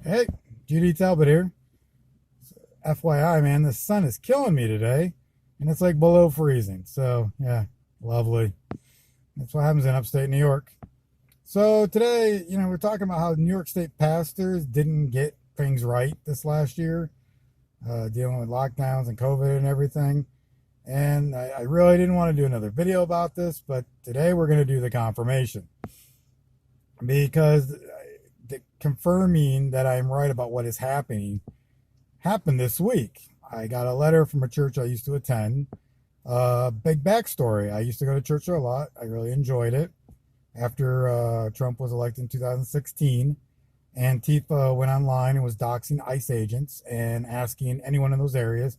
Hey, GD Talbot here. FYI, man, the sun is killing me today, and it's like below freezing. So, yeah, lovely. That's what happens in upstate New York. So, today, we're talking about how New York State pastors didn't get things right this last year, dealing with lockdowns and COVID and everything. And I really didn't want to do another video about this, but today we're going to do the confirmation because confirming that I'm right about what is happening happened this week. I got a letter from a church I used to attend. Big backstory. I used to go to church a lot. I really enjoyed it. After Trump was elected in 2016, Antifa went online and was doxing ICE agents and asking anyone in those areas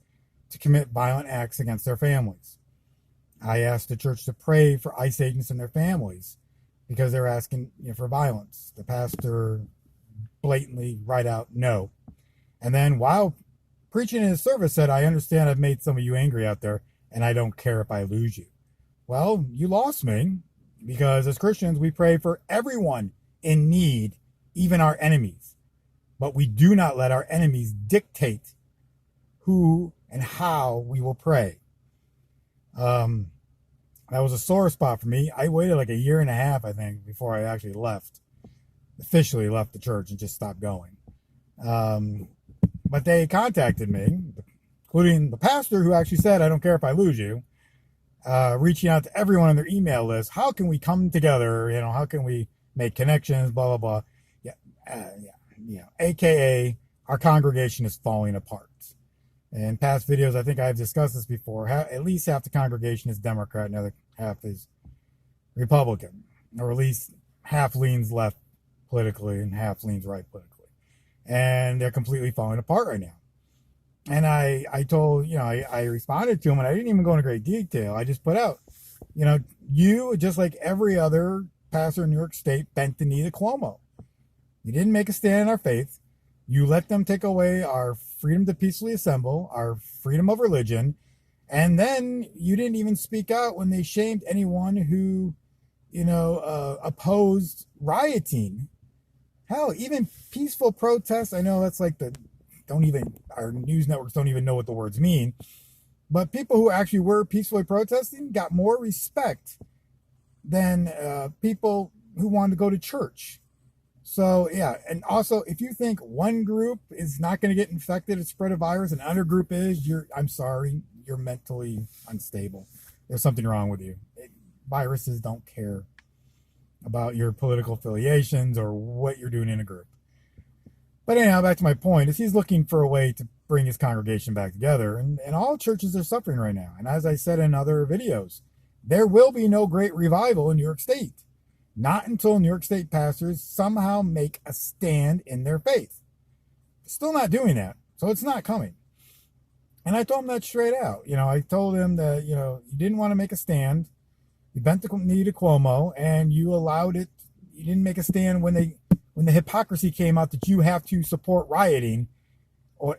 to commit violent acts against their families. I asked the church to pray for ICE agents and their families because they're asking for violence. The pastor blatantly, right out, no. And then while preaching in his service said, I understand I've made some of you angry out there, and I don't care if I lose you. Well, you lost me, because as Christians, we pray for everyone in need, even our enemies. But we do not let our enemies dictate who and how we will pray. That was a sore spot for me. I waited like a year and a half, I think, before I actually officially left the church and just stopped going. But they contacted me, including the pastor who actually said, I don't care if I lose you, reaching out to everyone on their email list. How can we come together? How can we make connections, blah, blah, blah. AKA our congregation is falling apart. In past videos, I think I've discussed this before. At least half the congregation is Democrat and the other half is Republican, or at least half leans left politically and half leans right politically. And they're completely falling apart right now. And I told, I responded to him, and I didn't even go into great detail. I just put out, you, just like every other pastor in New York State, bent the knee to Cuomo. You didn't make a stand in our faith. You let them take away our freedom to peacefully assemble, our freedom of religion, and then you didn't even speak out when they shamed anyone who, opposed rioting. Hell, even peaceful protests. I know that's like our news networks don't even know what the words mean, but people who actually were peacefully protesting got more respect than people who wanted to go to church. So, yeah, and also, if you think one group is not going to get infected and spread a virus and another group is, I'm sorry, you're mentally unstable. There's something wrong with you. Viruses don't care about your political affiliations or what you're doing in a group. But anyhow, back to my point, is he's looking for a way to bring his congregation back together, and all churches are suffering right now. And as I said in other videos, there will be no great revival in New York State. Not until New York State pastors somehow make a stand in their faith. Still not doing that, so it's not coming. And I told him that straight out. I told him that, you didn't want to make a stand. You bent the knee to Cuomo, and you allowed it. You didn't make a stand when the hypocrisy came out that you have to support rioting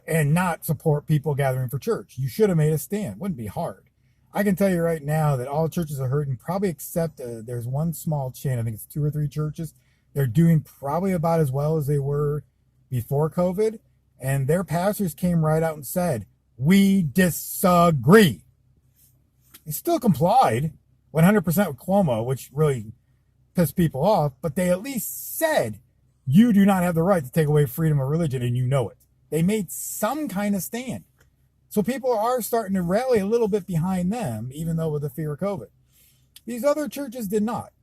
and not support people gathering for church. You should have made a stand. Wouldn't be hard. I can tell you right now that all churches are hurting, probably except there's one small chain. I think it's 2 or 3 churches. They're doing probably about as well as they were before COVID. And their pastors came right out and said, we disagree. They still complied 100% with Cuomo, which really pissed people off. But they at least said, you do not have the right to take away freedom of religion, and you know it. They made some kind of stand. So people are starting to rally a little bit behind them, even though with the fear of COVID. These other churches did not.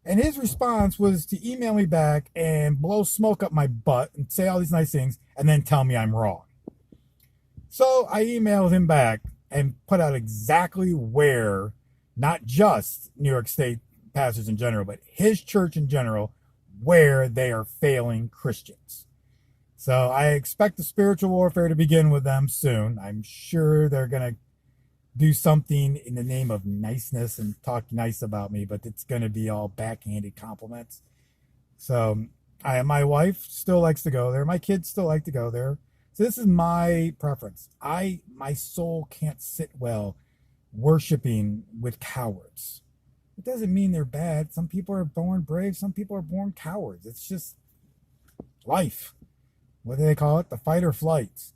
And his response was to email me back and blow smoke up my butt and say all these nice things and then tell me I'm wrong. So I emailed him back and put out exactly where, not just New York State pastors in general, but his church in general, where they are failing Christians. So I expect the spiritual warfare to begin with them soon. I'm sure they're going to do something in the name of niceness and talk nice about me, but it's going to be all backhanded compliments. So my wife still likes to go there. My kids still like to go there. So this is my preference. My soul can't sit well worshiping with cowards. It doesn't mean they're bad. Some people are born brave. Some people are born cowards. It's just life. what do they call it? The fight or flight.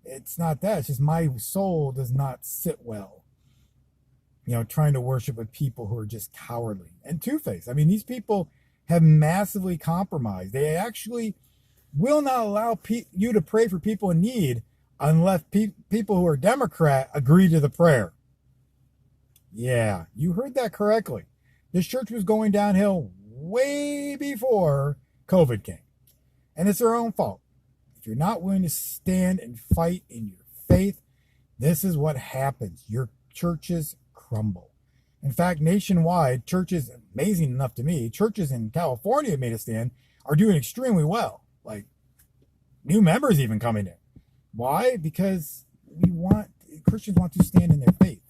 It's not that. It's just my soul does not sit well, trying to worship with people who are just cowardly and two-faced. I mean, these people have massively compromised. They actually will not allow you to pray for people in need unless people who are Democrat agree to the prayer. Yeah, you heard that correctly. This church was going downhill way before COVID came. And it's their own fault. If you're not willing to stand and fight in your faith, this is what happens. Your churches crumble. In fact, nationwide, churches, amazing enough to me, churches in California have made a stand, are doing extremely well. Like, new members even coming in. Why? Because Christians want to stand in their faith.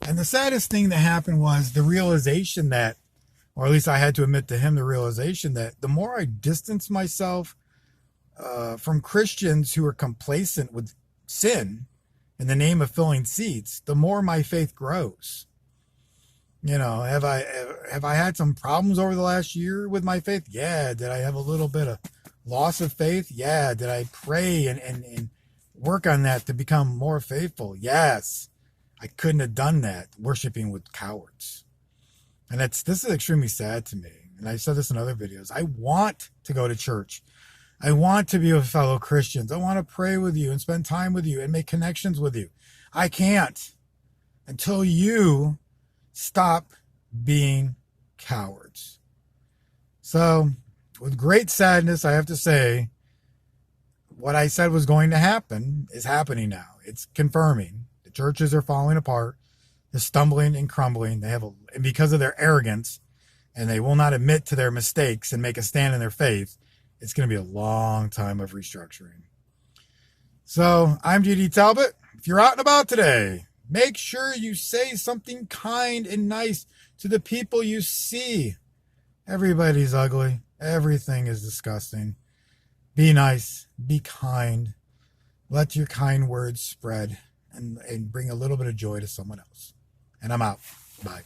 And the saddest thing that happened was the realization that, or at least I had to admit to him, the realization that the more I distance myself from Christians who are complacent with sin in the name of filling seats, the more my faith grows. Have I had some problems over the last year with my faith? Yeah. Did I have a little bit of loss of faith? Yeah. Did I pray and work on that to become more faithful? Yes. I couldn't have done that worshiping with cowards. And this is extremely sad to me. And I said this in other videos. I want to go to church. I want to be with fellow Christians. I want to pray with you and spend time with you and make connections with you. I can't until you stop being cowards. So, with great sadness, I have to say, what I said was going to happen is happening now. It's confirming. The churches are falling apart. They're stumbling and crumbling. And because of their arrogance, and they will not admit to their mistakes and make a stand in their faith, it's going to be a long time of restructuring. So, I'm G.D. Talbot. If you're out and about today, make sure you say something kind and nice to the people you see. Everybody's ugly. Everything is disgusting. Be nice. Be kind. Let your kind words spread and bring a little bit of joy to someone else. And I'm out. Bye.